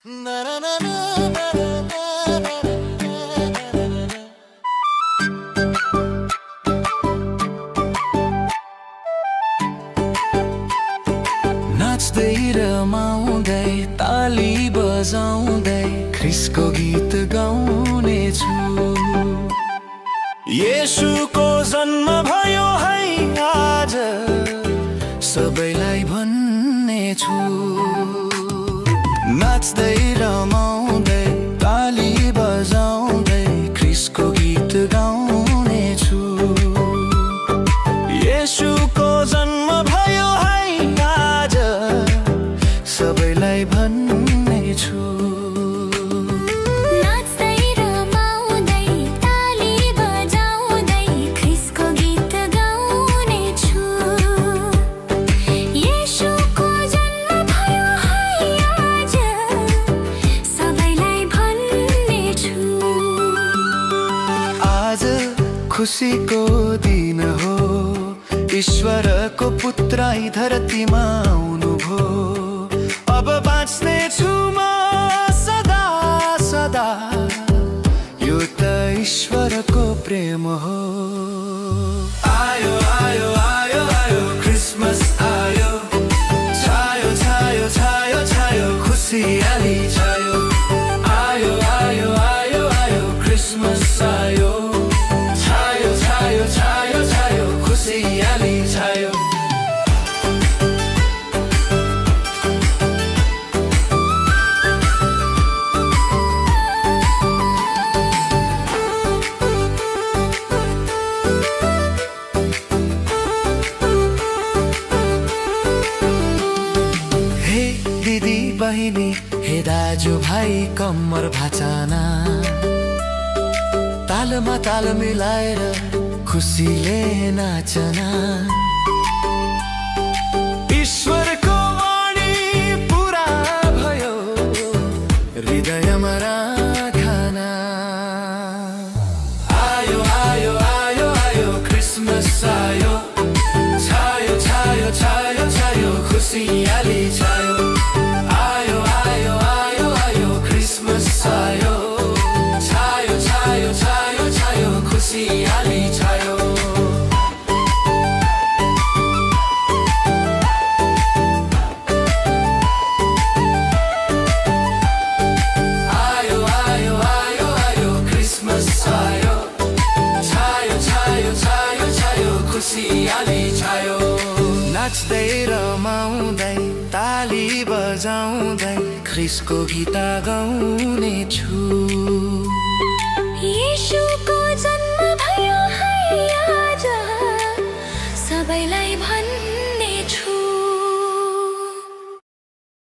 नाच्दै रमाउँदै ताली बजाउँदै ख्रिसको गीत गाउने छु। येशूको जन्म भयो है आज, सबैलाई भन्ने छु। नाच्दै रमाउँदै ताली बजाउँदै ख्रिसको गीत गाउने छु। येशूको जन्म भयो है आज, सबैलाई भन्ने छु। खुसीको दिन हो, ईश्वरको पुत्र धरतीमा आउनुभयो। अब बाँच्ने छु म सदा सदा, यो त ईश्वरको प्रेम हो। आयो आयो आयो आयो क्रिसमस आयो, छायो छायो छायो छायो खुसियाली छायो। आयो आयो आयो आयो क्रिसमस आयो, खुसियाली छायो। हे दिदी बहिनी, हे दाजु भाइ कम्मर भाचाना, तालमा ताल मिलाएर खुसीले नाचना। ईश्वरको वाणी पुरा भयो, हृदयमा राखना। आयो आयो आयो आयो क्रिसमस आयो, छायो छायो छायो छायो खुसियाली छायो। आयो आयो आयो आयो क्रिसमस आयो, छायो छायो छायो छायो खुसियाली छायो। नाच्दै रमाउँदै ताली बजाउँदै ख्रिसको गीत गाउने छु।